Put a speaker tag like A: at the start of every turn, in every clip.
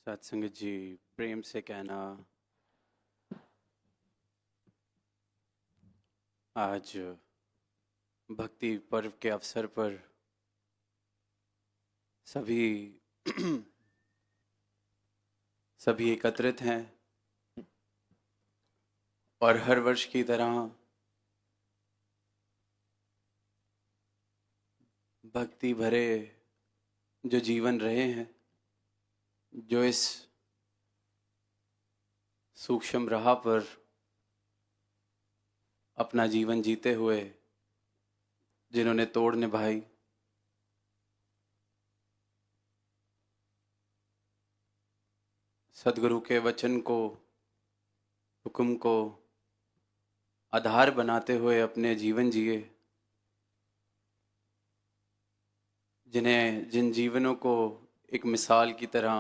A: सत्संग जी, प्रेम से कहना। आज भक्ति पर्व के अवसर पर सभी सभी एकत्रित हैं और हर वर्ष की तरह भक्ति भरे जो जीवन रहे हैं, जो इस सूक्ष्म राह पर अपना जीवन जीते हुए जिन्होंने तोड़ निभाई, सदगुरु के वचन को, हुक्म को आधार बनाते हुए अपने जीवन जिए, जिन जीवनों को एक मिसाल की तरह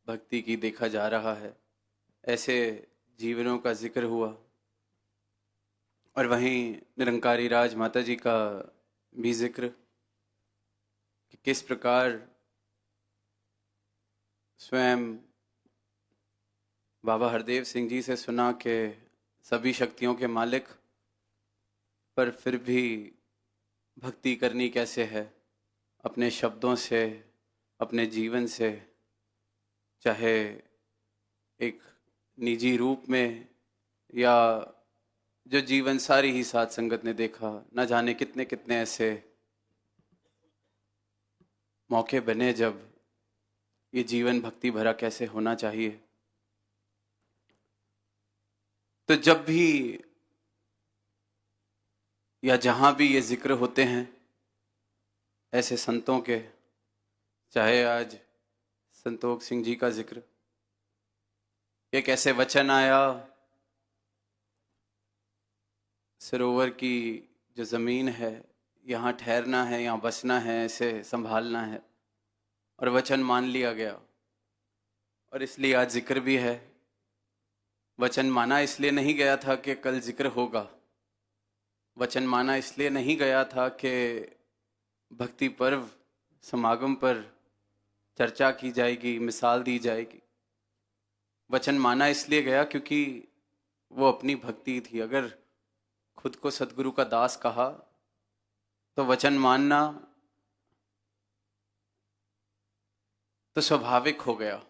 A: भक्ति की देखा जा रहा है, ऐसे जीवनों का जिक्र हुआ। और वहीं निरंकारी राज माता जी का भी जिक्र कि किस प्रकार स्वयं बाबा हरदेव सिंह जी से सुना कि सभी शक्तियों के मालिक, पर फिर भी भक्ति करनी कैसे है, अपने शब्दों से, अपने जीवन से, चाहे एक निजी रूप में या जो जीवन सारी ही साथ संगत ने देखा, न जाने कितने कितने ऐसे मौके बने जब ये जीवन भक्ति भरा कैसे होना चाहिए। तो जब भी या जहां भी ये जिक्र होते हैं ऐसे संतों के, चाहे आज संतोख सिंह जी का जिक्र, एक ऐसे वचन आया, सरोवर की जो ज़मीन है, यहाँ ठहरना है, यहाँ बसना है, इसे संभालना है, और वचन मान लिया गया। और इसलिए आज जिक्र भी है। वचन माना इसलिए नहीं गया था कि कल जिक्र होगा, वचन माना इसलिए नहीं गया था कि भक्ति पर्व समागम पर चर्चा की जाएगी, मिसाल दी जाएगी। वचन माना इसलिए गया क्योंकि वो अपनी भक्ति थी। अगर खुद को सदगुरु का दास कहा तो वचन मानना तो स्वाभाविक हो गया।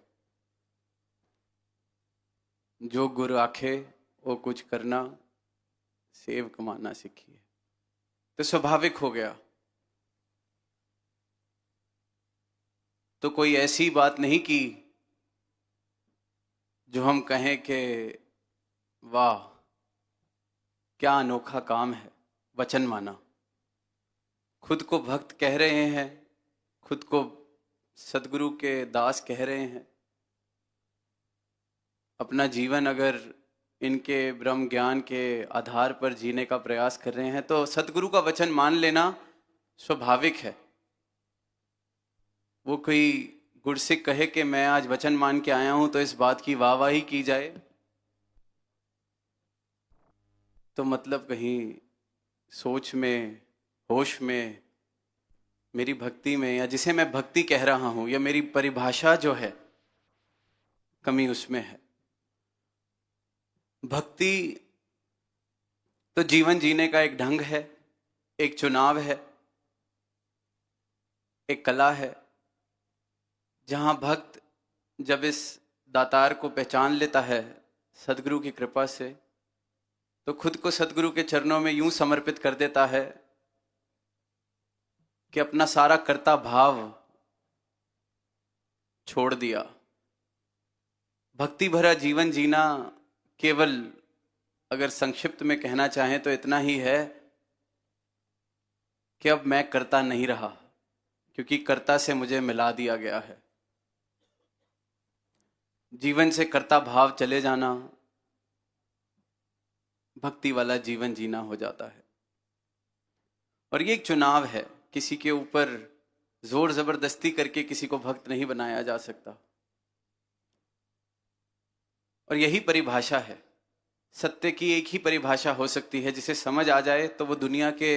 A: जो गुरु आखे वो कुछ करना, सेव कमाना सीखिए, तो स्वाभाविक हो गया। तो कोई ऐसी बात नहीं की जो हम कहें कि वाह क्या अनोखा काम है। वचन माना, खुद को भक्त कह रहे हैं, खुद को सदगुरु के दास कह रहे हैं, अपना जीवन अगर इनके ब्रह्म ज्ञान के आधार पर जीने का प्रयास कर रहे हैं, तो सदगुरु का वचन मान लेना स्वाभाविक है। वो कोई गुरसिक कहे कि मैं आज वचन मान के आया हूं तो इस बात की वाहवाही की जाए, तो मतलब कहीं सोच में, होश में, मेरी भक्ति में, या जिसे मैं भक्ति कह रहा हूं, या मेरी परिभाषा जो है, कमी उसमें है। भक्ति तो जीवन जीने का एक ढंग है, एक चुनाव है, एक कला है, जहां भक्त जब इस दातार को पहचान लेता है सदगुरु की कृपा से, तो खुद को सदगुरु के चरणों में यूं समर्पित कर देता है कि अपना सारा कर्ता भाव छोड़ दिया। भक्ति भरा जीवन जीना केवल, अगर संक्षिप्त में कहना चाहें तो इतना ही है कि अब मैं कर्ता नहीं रहा, क्योंकि कर्ता से मुझे मिला दिया गया है। जीवन से कर्ता भाव चले जाना भक्ति वाला जीवन जीना हो जाता है। और ये एक चुनाव है, किसी के ऊपर जोर जबरदस्ती करके किसी को भक्त नहीं बनाया जा सकता। और यही परिभाषा है, सत्य की एक ही परिभाषा हो सकती है, जिसे समझ आ जाए तो वो दुनिया के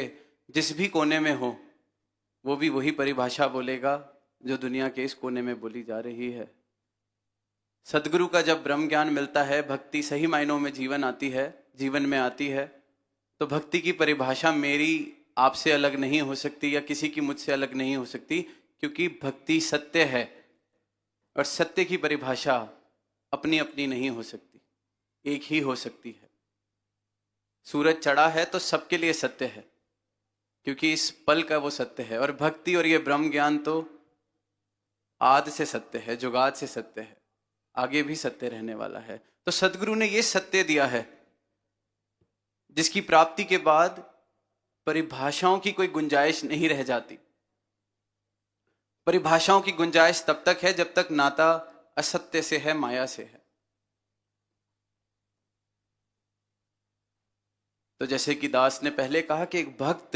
A: जिस भी कोने में हो, वो भी वही परिभाषा बोलेगा जो दुनिया के इस कोने में बोली जा रही है। सदगुरु का जब ब्रह्म ज्ञान मिलता है, भक्ति सही मायनों में जीवन में आती है, तो भक्ति की परिभाषा मेरी आपसे अलग नहीं हो सकती या किसी की मुझसे अलग नहीं हो सकती, क्योंकि भक्ति सत्य है और सत्य की परिभाषा अपनी अपनी नहीं हो सकती, एक ही हो सकती है। सूरज चढ़ा है तो सबके लिए सत्य है, क्योंकि इस पल का वो सत्य है। और भक्ति और ये ब्रह्म ज्ञान तो आदि से सत्य है, जुगाद से सत्य है, आगे भी सत्य रहने वाला है। तो सदगुरु ने ये सत्य दिया है जिसकी प्राप्ति के बाद परिभाषाओं की कोई गुंजाइश नहीं रह जाती। परिभाषाओं की गुंजाइश तब तक है जब तक नाता असत्य से है, माया से है। तो जैसे कि दास ने पहले कहा कि एक भक्त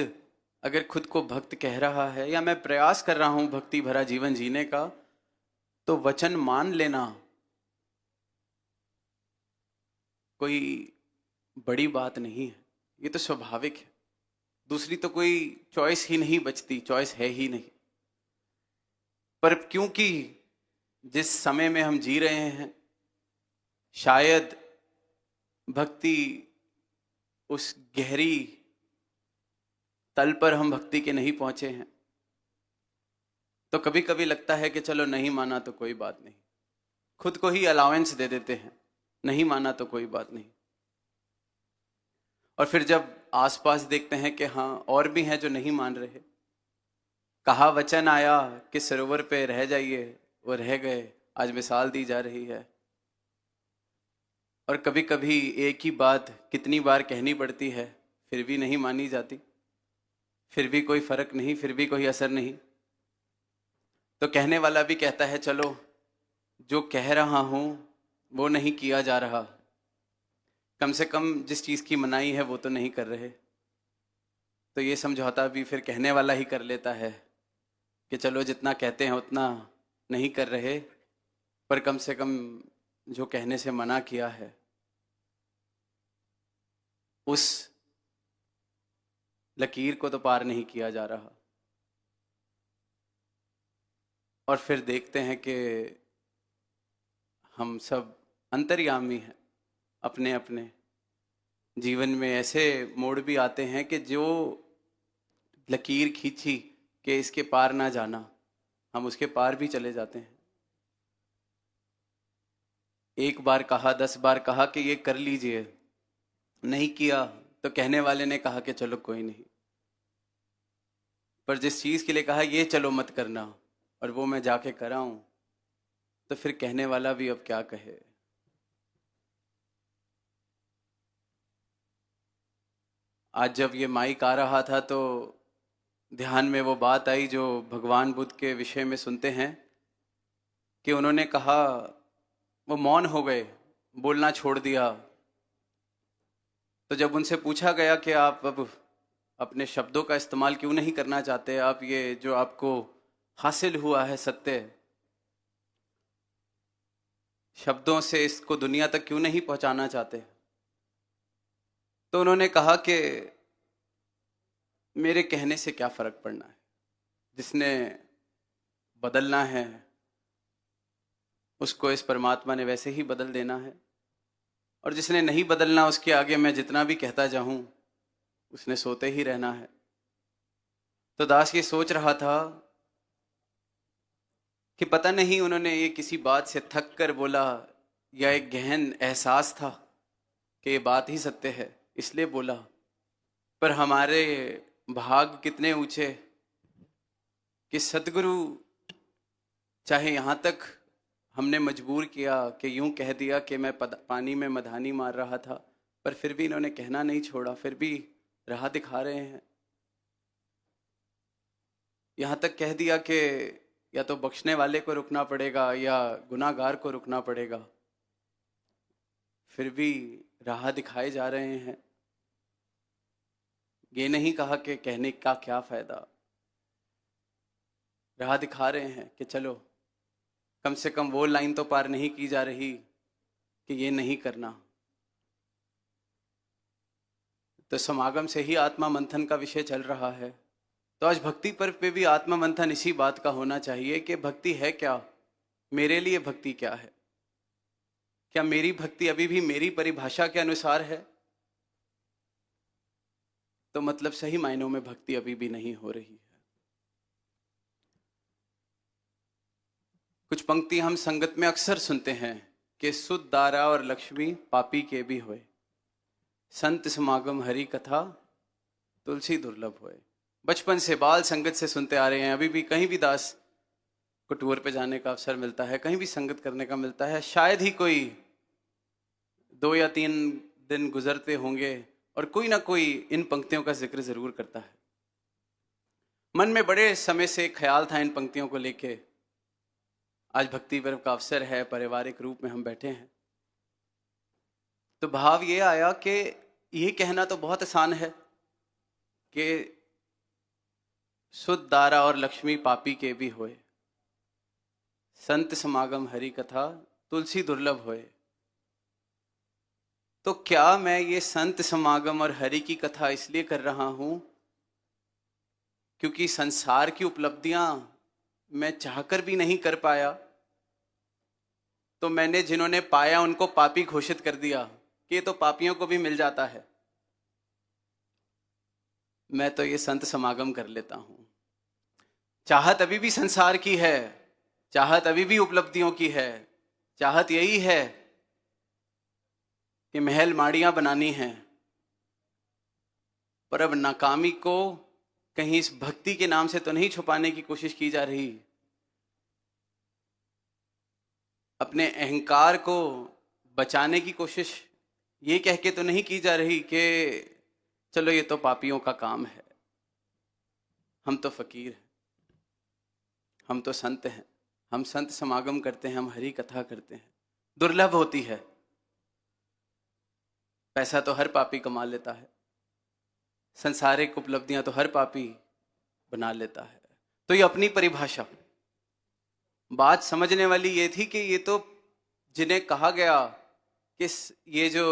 A: अगर खुद को भक्त कह रहा है या मैं प्रयास कर रहा हूं भक्ति भरा जीवन जीने का, तो वचन मान लेना कोई बड़ी बात नहीं है, ये तो स्वाभाविक है। दूसरी तो कोई चॉइस ही नहीं बचती, चॉइस है ही नहीं। पर क्योंकि जिस समय में हम जी रहे हैं, शायद भक्ति उस गहरी तल पर हम भक्ति के नहीं पहुंचे हैं, तो कभी कभी लगता है कि चलो नहीं माना तो कोई बात नहीं, खुद को ही अलाउंस दे देते हैं, नहीं माना तो कोई बात नहीं। और फिर जब आसपास देखते हैं कि हाँ और भी हैं जो नहीं मान रहे, कहा वचन आया कि सरोवर पे रह जाइए, वो रह गए, आज मिसाल दी जा रही है। और कभी कभी एक ही बात कितनी बार कहनी पड़ती है, फिर भी नहीं मानी जाती, फिर भी कोई फर्क नहीं, फिर भी कोई असर नहीं। तो कहने वाला भी कहता है चलो जो कह रहा हूं वो नहीं किया जा रहा, कम से कम जिस चीज की मनाही है वो तो नहीं कर रहे। तो ये समझौता भी फिर कहने वाला ही कर लेता है कि चलो जितना कहते हैं उतना नहीं कर रहे, पर कम से कम जो कहने से मना किया है उस लकीर को तो पार नहीं किया जा रहा। और फिर देखते हैं कि हम सब अंतर्यामी हैं, अपने अपने जीवन में ऐसे मोड़ भी आते हैं कि जो लकीर खींची कि इसके पार ना जाना, हम उसके पार भी चले जाते हैं। एक बार कहा, 10 बार कहा कि ये कर लीजिए, नहीं किया तो कहने वाले ने कहा कि चलो कोई नहीं। पर जिस चीज के लिए कहा ये चलो मत करना और वो मैं जाके कराऊं, तो फिर कहने वाला भी अब क्या कहे। आज जब ये माइक आ रहा था तो ध्यान में वो बात आई जो भगवान बुद्ध के विषय में सुनते हैं कि उन्होंने कहा, वो मौन हो गए, बोलना छोड़ दिया। तो जब उनसे पूछा गया कि आप अब अपने शब्दों का इस्तेमाल क्यों नहीं करना चाहते, आप ये जो आपको हासिल हुआ है सत्य, शब्दों से इसको दुनिया तक क्यों नहीं पहुंचाना चाहते, तो उन्होंने कहा कि मेरे कहने से क्या फर्क पड़ना है, जिसने बदलना है उसको इस परमात्मा ने वैसे ही बदल देना है, और जिसने नहीं बदलना उसके आगे मैं जितना भी कहता जाऊं उसने सोते ही रहना है। तो दास ये सोच रहा था कि पता नहीं उन्होंने ये किसी बात से थक कर बोला या एक गहन एहसास था कि ये बात ही सत्य है इसलिए बोला। पर हमारे भाग कितने ऊंचे कि सतगुरु चाहे यहाँ तक हमने मजबूर किया कि यूं कह दिया कि मैं पानी में मधानी मार रहा था, पर फिर भी इन्होंने कहना नहीं छोड़ा, फिर भी राह दिखा रहे हैं। यहाँ तक कह दिया कि या तो बख्शने वाले को रुकना पड़ेगा या गुनाहगार को रुकना पड़ेगा, फिर भी राह दिखाए जा रहे हैं। ये नहीं कहा कि कहने का क्या फायदा, राह दिखा रहे हैं कि चलो कम से कम वो लाइन तो पार नहीं की जा रही कि ये नहीं करना। तो समागम से ही आत्मा मंथन का विषय चल रहा है, तो आज भक्ति पर्व पे भी आत्मा मंथन इसी बात का होना चाहिए कि भक्ति है क्या, मेरे लिए भक्ति क्या है। क्या मेरी भक्ति अभी भी मेरी परिभाषा के अनुसार है? तो मतलब सही मायनों में भक्ति अभी भी नहीं हो रही है। कुछ पंक्ति हम संगत में अक्सर सुनते हैं कि सुध दारा और लक्ष्मी पापी के भी होए, संत समागम हरि कथा तुलसी दुर्लभ होए। बचपन से बाल संगत से सुनते आ रहे हैं। अभी भी कहीं भी दास को टूर पे जाने का अवसर मिलता है, कहीं भी संगत करने का मिलता है, शायद ही कोई 2 या 3 दिन गुजरते होंगे और कोई ना कोई इन पंक्तियों का जिक्र जरूर करता है। मन में बड़े समय से ख्याल था इन पंक्तियों को लेके। आज भक्ति पर्व का अवसर है, पारिवारिक रूप में हम बैठे हैं, तो भाव ये आया कि ये कहना तो बहुत आसान है कि सुध दारा और लक्ष्मी पापी के भी होए, संत समागम हरि कथा तुलसी दुर्लभ होए। तो क्या मैं ये संत समागम और हरि की कथा इसलिए कर रहा हूं क्योंकि संसार की उपलब्धियां मैं चाहकर भी नहीं कर पाया, तो मैंने जिन्होंने पाया उनको पापी घोषित कर दिया कि ये तो पापियों को भी मिल जाता है, मैं तो ये संत समागम कर लेता हूं। चाहत अभी भी संसार की है, चाहत अभी भी उपलब्धियों की है, चाहत यही है कि महल माड़ियां बनानी है, पर अब नाकामी को कहीं इस भक्ति के नाम से तो नहीं छुपाने की कोशिश की जा रही, अपने अहंकार को बचाने की कोशिश ये कह के तो नहीं की जा रही कि चलो ये तो पापियों का काम है, हम तो फकीर हैं, हम तो संत हैं, हम संत समागम करते हैं, हम हरि कथा करते हैं। दुर्लभ होती है, पैसा तो हर पापी कमा लेता है, संसारिक उपलब्धियां तो हर पापी बना लेता है। तो ये अपनी परिभाषा। बात समझने वाली ये थी कि ये तो जिन्हें कहा गया कि ये जो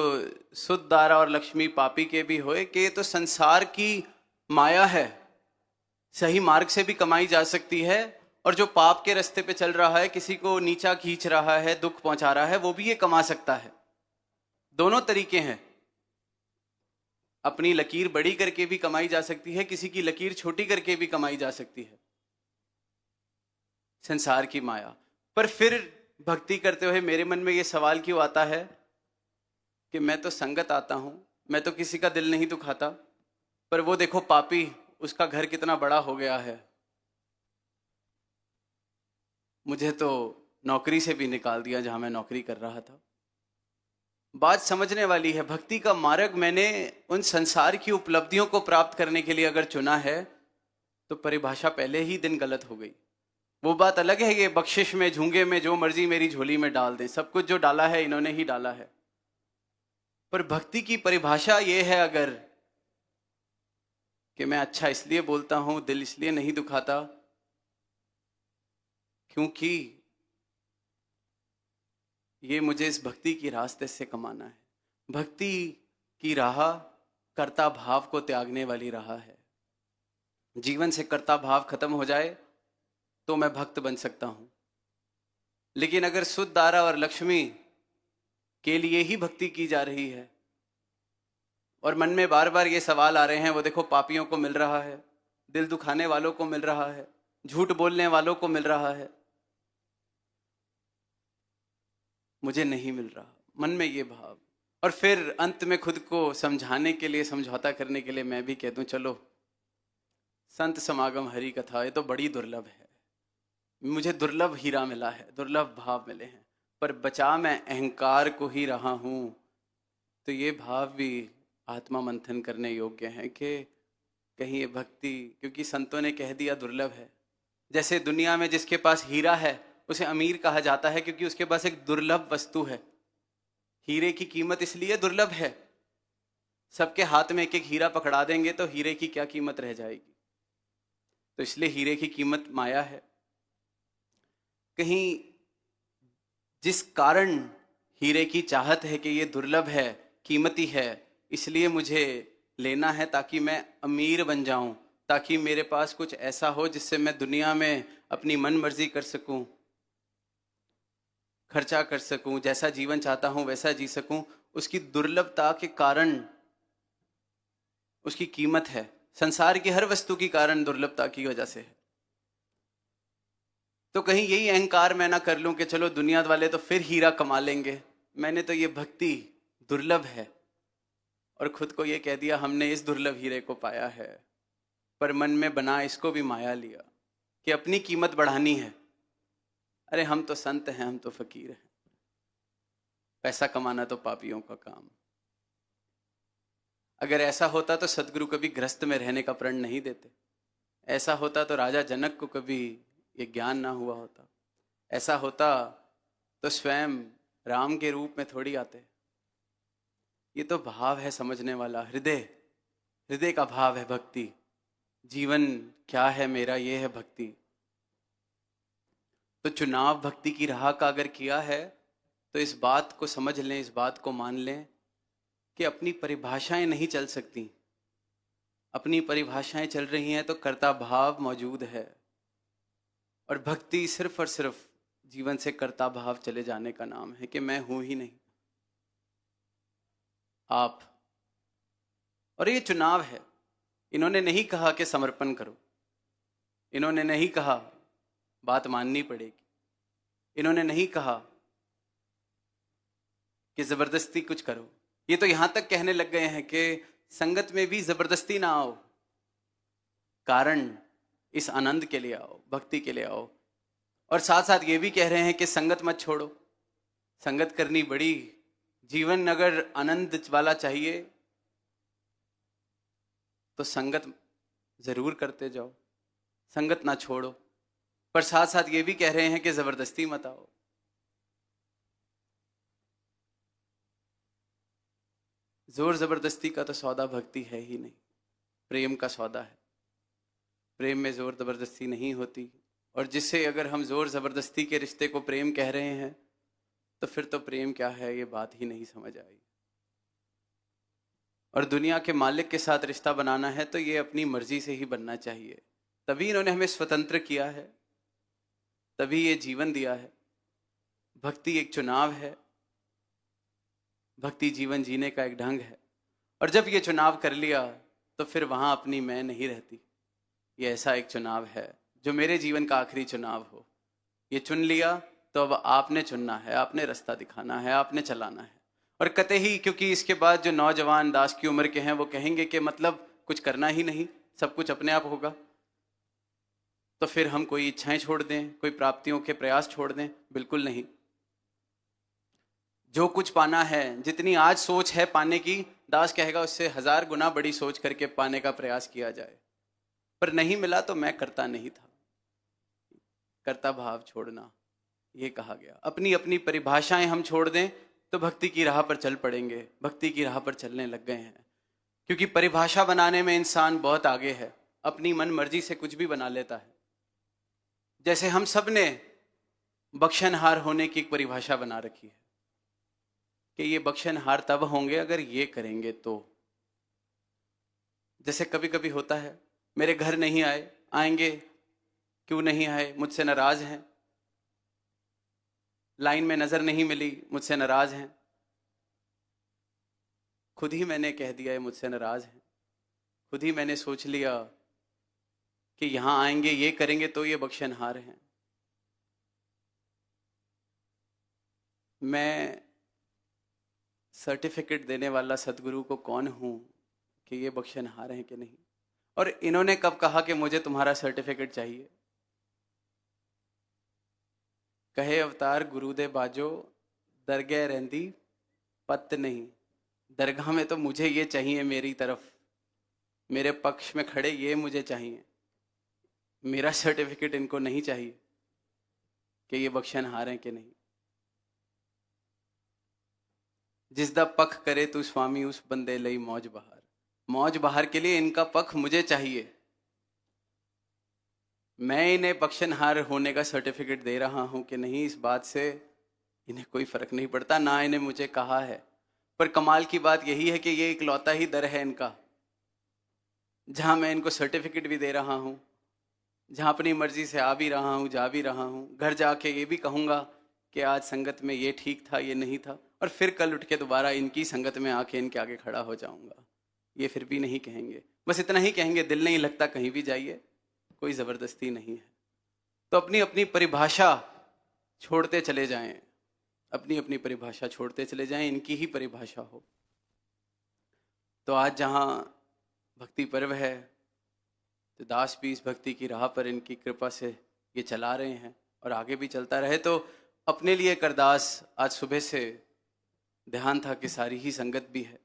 A: सुध दारा और लक्ष्मी पापी के भी होए, कि ये तो संसार की माया है, सही मार्ग से भी कमाई जा सकती है, और जो पाप के रास्ते पे चल रहा है, किसी को नीचा खींच रहा है, दुख पहुंचा रहा है, वो भी ये कमा सकता है। दोनों तरीके हैं। अपनी लकीर बड़ी करके भी कमाई जा सकती है, किसी की लकीर छोटी करके भी कमाई जा सकती है, संसार की माया। पर फिर भक्ति करते हुए मेरे मन में ये सवाल क्यों आता है कि मैं तो संगत आता हूं, मैं तो किसी का दिल नहीं दुखाता, पर वो देखो पापी, उसका घर कितना बड़ा हो गया है, मुझे तो नौकरी से भी निकाल दिया जहां मैं नौकरी कर रहा था। बात समझने वाली है। भक्ति का मार्ग मैंने उन संसार की उपलब्धियों को प्राप्त करने के लिए अगर चुना है, तो परिभाषा पहले ही दिन गलत हो गई। वो बात अलग है, ये बख्शिश में झूंगे में जो मर्जी मेरी झोली में डाल दें, सब कुछ जो डाला है इन्होंने ही डाला है। पर भक्ति की परिभाषा ये है अगर कि मैं अच्छा इसलिए बोलता हूं, दिल इसलिए नहीं दुखाता क्योंकि ये मुझे इस भक्ति की रास्ते से कमाना है। भक्ति की राह कर्ता भाव को त्यागने वाली राह है। जीवन से कर्ता भाव खत्म हो जाए तो मैं भक्त बन सकता हूं, लेकिन अगर सुध दारा और लक्ष्मी के लिए ही भक्ति की जा रही है और मन में बार बार ये सवाल आ रहे हैं, वो देखो पापियों को मिल रहा है, दिल दुखाने वालों को मिल रहा है, झूठ बोलने वालों को मिल रहा है, मुझे नहीं मिल रहा, मन में ये भाव। और फिर अंत में खुद को समझाने के लिए, समझौता करने के लिए मैं भी कह दूं चलो संत समागम हरि कथा, ये तो बड़ी दुर्लभ है, मुझे दुर्लभ हीरा मिला है, दुर्लभ भाव मिले हैं, पर बचा मैं अहंकार को ही रहा हूं। तो ये भाव भी आत्मा मंथन करने योग्य है कि कहीं ये भक्ति, क्योंकि संतों ने कह दिया दुर्लभ है। जैसे दुनिया में जिसके पास हीरा है उसे अमीर कहा जाता है क्योंकि उसके पास एक दुर्लभ वस्तु है। हीरे की कीमत इसलिए दुर्लभ है, सबके हाथ में एक एक हीरा पकड़ा देंगे तो हीरे की क्या कीमत रह जाएगी, तो इसलिए हीरे की कीमत माया है। कहीं जिस कारण हीरे की चाहत है कि ये दुर्लभ है, कीमती है, इसलिए मुझे लेना है ताकि मैं अमीर बन जाऊं, ताकि मेरे पास कुछ ऐसा हो जिससे मैं दुनिया में अपनी मन मर्जी कर सकूं। खर्चा कर सकूं, जैसा जीवन चाहता हूं वैसा जी सकूं, उसकी दुर्लभता के कारण उसकी कीमत है। संसार की हर वस्तु की कारण दुर्लभता की वजह से है। तो कहीं यही अहंकार मैं ना कर लूं कि चलो दुनिया वाले तो फिर हीरा कमा लेंगे, मैंने तो ये भक्ति दुर्लभ है, और खुद को ये कह दिया हमने इस दुर्लभ हीरे को पाया है, पर मन में बना इसको भी माया लिया कि अपनी कीमत बढ़ानी है। अरे हम तो संत हैं, हम तो फकीर हैं, पैसा कमाना तो पापियों का काम। अगर ऐसा होता तो सदगुरु कभी गृहस्थ में रहने का प्रण नहीं देते। ऐसा होता तो राजा जनक को कभी ये ज्ञान ना हुआ होता। ऐसा होता तो स्वयं राम के रूप में थोड़ी आते। ये तो भाव है समझने वाला, हृदय, हृदय का भाव है भक्ति। जीवन क्या है मेरा, ये है भक्ति। तो चुनाव भक्ति की राह का अगर किया है तो इस बात को समझ लें, इस बात को मान लें कि अपनी परिभाषाएं नहीं चल सकती। अपनी परिभाषाएं चल रही हैं तो कर्ता भाव मौजूद है, और भक्ति सिर्फ और सिर्फ जीवन से कर्ता भाव चले जाने का नाम है कि मैं हूं ही नहीं, आप। और ये चुनाव है। इन्होंने नहीं कहा कि समर्पण करो, इन्होंने नहीं कहा बात माननी पड़ेगी, इन्होंने नहीं कहा कि जबरदस्ती कुछ करो। ये तो यहां तक कहने लग गए हैं कि संगत में भी जबरदस्ती ना आओ, कारण इस आनंद के लिए आओ, भक्ति के लिए आओ। और साथ साथ ये भी कह रहे हैं कि संगत मत छोड़ो, संगत करनी बड़ी। जीवन अगर आनंद वाला चाहिए तो संगत जरूर करते जाओ, संगत ना छोड़ो। पर साथ साथ ये भी कह रहे हैं कि जबरदस्ती मत आओ। जोर जबरदस्ती का तो सौदा भक्ति है ही नहीं, प्रेम का सौदा है। प्रेम में जोर जबरदस्ती नहीं होती। और जिससे अगर हम जोर जबरदस्ती के रिश्ते को प्रेम कह रहे हैं तो फिर तो प्रेम क्या है ये बात ही नहीं समझ आई। और दुनिया के मालिक के साथ रिश्ता बनाना है तो ये अपनी मर्जी से ही बनना चाहिए। तभी इन्होंने हमें स्वतंत्र किया है, तभी ये जीवन दिया है। भक्ति एक चुनाव है, भक्ति जीवन जीने का एक ढंग है। और जब ये चुनाव कर लिया तो फिर वहां अपनी मैं नहीं रहती। ये ऐसा एक चुनाव है जो मेरे जीवन का आखिरी चुनाव हो। ये चुन लिया तो अब आपने चुनना है, आपने रास्ता दिखाना है, आपने चलाना है। और कतई ही, क्योंकि इसके बाद जो नौजवान दास की उम्र के हैं वो कहेंगे कि मतलब कुछ करना ही नहीं, सब कुछ अपने आप होगा, तो फिर हम कोई इच्छाएं छोड़ दें, कोई प्राप्तियों के प्रयास छोड़ दें? बिल्कुल नहीं। जो कुछ पाना है, जितनी आज सोच है पाने की, दास कहेगा उससे 1000 गुना बड़ी सोच करके पाने का प्रयास किया जाए। पर नहीं मिला तो मैं करता नहीं था। कर्ता भाव छोड़ना, ये कहा गया। अपनी अपनी परिभाषाएं हम छोड़ दें तो भक्ति की राह पर चल पड़ेंगे, भक्ति की राह पर चलने लग गए हैं। क्योंकि परिभाषा बनाने में इंसान बहुत आगे है, अपनी मन मर्जी से कुछ भी बना लेता है। जैसे हम सब ने बख्शनहार होने की एक परिभाषा बना रखी है कि ये बख्शनहार तब होंगे अगर ये करेंगे तो। जैसे कभी कभी होता है, मेरे घर नहीं आए, आएंगे, क्यों नहीं आए, मुझसे नाराज हैं। लाइन में नजर नहीं मिली, मुझसे नाराज हैं। खुद ही मैंने कह दिया है मुझसे नाराज हैं। खुद ही मैंने सोच लिया कि यहां आएंगे, ये करेंगे तो ये बख्शनहार हैं। मैं सर्टिफिकेट देने वाला सदगुरु को कौन हूं कि ये बख्शनहार हैं कि नहीं? और इन्होंने कब कहा कि मुझे तुम्हारा सर्टिफिकेट चाहिए? कहे अवतार गुरु दे बाजो, दरगाह रहंदी पत नहीं। दरगाह में तो मुझे ये चाहिए, मेरी तरफ, मेरे पक्ष में खड़े ये मुझे चाहिए। मेरा सर्टिफिकेट इनको नहीं चाहिए कि ये बख्शनहार हैं कि नहीं। जिस दा पख करे तू स्वामी, उस बंदे लई मौज बहार। मौज बहार के लिए इनका पख मुझे चाहिए। मैं इन्हें बख्शनहार होने का सर्टिफिकेट दे रहा हूं कि नहीं, इस बात से इन्हें कोई फर्क नहीं पड़ता, ना इन्हें मुझे कहा है। पर कमाल की बात यही है कि ये इकलौता ही दर है इनका जहां मैं इनको सर्टिफिकेट भी दे रहा हूं, जहां अपनी मर्जी से आ भी रहा हूं, जा भी रहा हूं। घर जाके ये भी कहूंगा कि आज संगत में ये ठीक था, ये नहीं था, और फिर कल उठ के दोबारा इनकी संगत में आके इनके आगे खड़ा हो जाऊंगा, ये फिर भी नहीं कहेंगे। बस इतना ही कहेंगे, दिल नहीं लगता कहीं भी जाइए, कोई ज़बरदस्ती नहीं है। तो अपनी अपनी परिभाषा छोड़ते चले जाएं, अपनी अपनी परिभाषा छोड़ते चले जाएं, इनकी ही परिभाषा हो। तो आज जहाँ भक्ति पर्व है, तो दास भी इस भक्ति की राह पर इनकी कृपा से ये चला रहे हैं और आगे भी चलता रहे। तो अपने लिए एक अरदास, आज सुबह से ध्यान था कि सारी ही संगत भी है,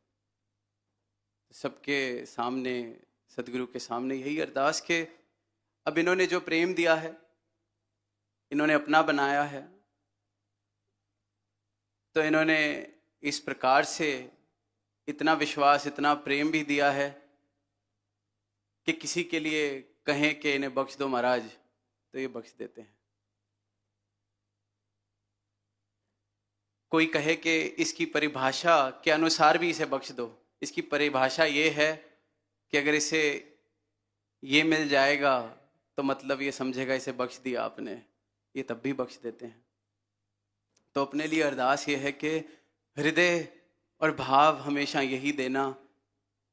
A: सबके सामने, सदगुरु के सामने यही अरदास कि अब इन्होंने जो प्रेम दिया है, इन्होंने अपना बनाया है, तो इन्होंने इस प्रकार से इतना विश्वास, इतना प्रेम भी दिया है कि किसी के लिए कहें कि इन्हें बख्श दो महाराज, तो ये बख्श देते हैं। कोई कहे कि इसकी परिभाषा के अनुसार भी इसे बख्श दो, इसकी परिभाषा ये है कि अगर इसे ये मिल जाएगा तो मतलब ये समझेगा इसे बख्श दिया आपने, ये तब भी बख्श देते हैं। तो अपने लिए अरदास ये है कि हृदय और भाव हमेशा यही देना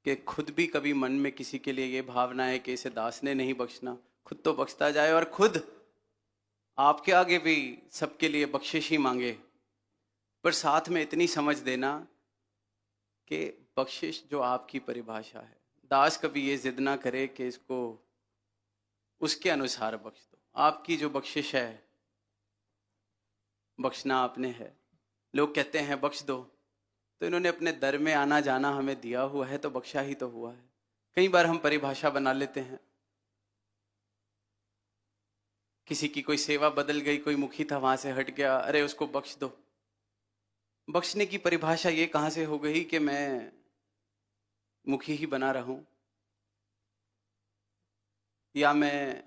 A: कि खुद भी कभी मन में किसी के लिए ये भावना है कि इसे दास ने नहीं बख्शना, खुद तो बख्शता जाए और खुद आपके आगे भी सबके लिए बख्शिश ही मांगे, पर साथ में इतनी समझ देना कि बख्शिश जो आपकी परिभाषा है, दास कभी ये जिद ना करे कि इसको उसके अनुसार बख्श दो। आपकी जो बख्शिश है, बख्शना आपने है। लोग कहते हैं बख्श दो, तो इन्होंने अपने दर में आना जाना हमें दिया हुआ है, तो बख्शा ही तो हुआ है। कई बार हम परिभाषा बना लेते हैं, किसी की कोई सेवा बदल गई, कोई मुखी था वहां से हट गया, अरे उसको बख्श दो। बख्शने की परिभाषा ये कहां से हो गई कि मैं मुखी ही बना रहूं, या मैं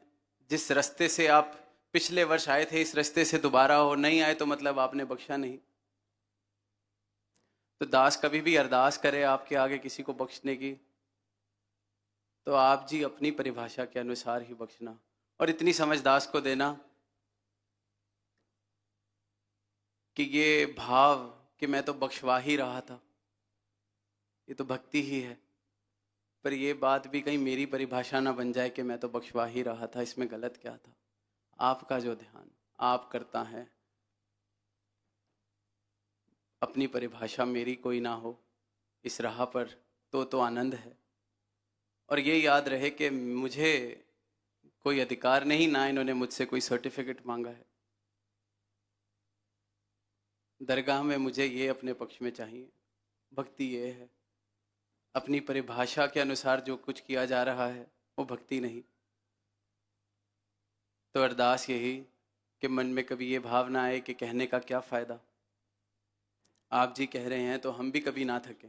A: जिस रास्ते से आप पिछले वर्ष आए थे इस रास्ते से दोबारा हो नहीं आए तो मतलब आपने बख्शा नहीं। तो दास कभी भी अरदास करे आपके आगे किसी को बख्शने की, तो आप जी अपनी परिभाषा के अनुसार ही बख्शना, और इतनी समझ दास को देना कि ये भाव कि मैं तो बख्शवा ही रहा था, ये तो भक्ति ही है, पर ये बात भी कहीं मेरी परिभाषा ना बन जाए कि मैं तो बख्शवा ही रहा था, इसमें गलत क्या था। आपका जो ध्यान आप करता है, अपनी परिभाषा मेरी कोई ना हो इस राह पर, तो आनंद है। और ये याद रहे कि मुझे कोई अधिकार नहीं, ना इन्होंने मुझसे कोई सर्टिफिकेट मांगा है। दरगाह में मुझे ये अपने पक्ष में चाहिए, भक्ति ये है। अपनी परिभाषा के अनुसार जो कुछ किया जा रहा है वो भक्ति नहीं। तो अरदास यही कि मन में कभी ये भावना आए कि कहने का क्या फ़ायदा, आप जी कह रहे हैं तो हम भी कभी ना थके।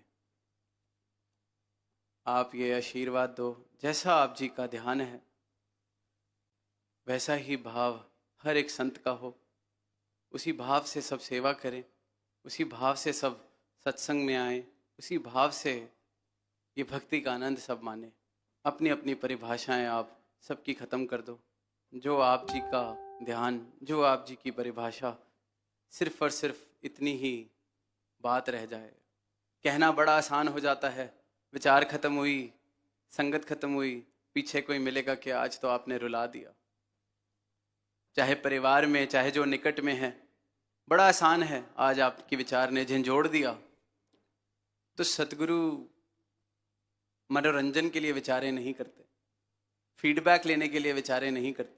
A: आप ये आशीर्वाद दो, जैसा आप जी का ध्यान है वैसा ही भाव हर एक संत का हो, उसी भाव से सब सेवा करें, उसी भाव से सब सत्संग में आए, उसी भाव से ये भक्ति का आनंद सब माने। अपनी अपनी परिभाषाएं आप सबकी ख़त्म कर दो। जो आप जी का ध्यान, जो आप जी की परिभाषा, सिर्फ और सिर्फ इतनी ही बात रह जाए। कहना बड़ा आसान हो जाता है, विचार ख़त्म हुई, संगत ख़त्म हुई, पीछे कोई मिलेगा कि आज तो आपने रुला दिया। चाहे परिवार में, चाहे जो निकट में है, बड़ा आसान है, आज आपके विचार ने झंझोड़ दिया। तो सतगुरु मनोरंजन के लिए विचारे नहीं करते, फीडबैक लेने के लिए विचारे नहीं करते।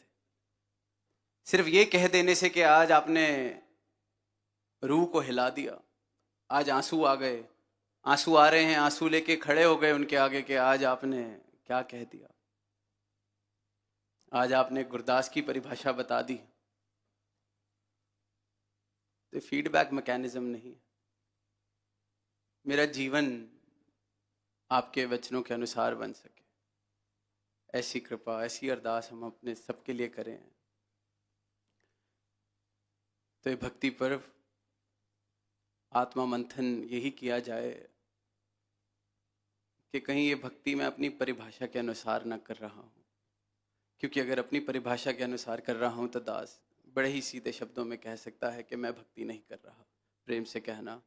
A: सिर्फ ये कह देने से कि आज आपने रूह को हिला दिया, आज आंसू आ गए, आंसू आ रहे हैं, आंसू लेके खड़े हो गए उनके आगे कि आज आपने क्या कह दिया, आज आपने गुरदास की परिभाषा बता दी। तो फीडबैक मैकेनिज्म नहीं है। मेरा जीवन आपके वचनों के अनुसार बन सके, ऐसी कृपा, ऐसी अरदास हम अपने सबके लिए करें। तो ये भक्ति पर्व, आत्मा मंथन यही किया जाए कि कहीं ये भक्ति मैं अपनी परिभाषा के अनुसार न कर रहा हूँ, क्योंकि अगर अपनी परिभाषा के अनुसार कर रहा हूँ तो दास बड़े ही सीधे शब्दों में कह सकता है कि मैं भक्ति नहीं कर रहा, प्रेम से कहना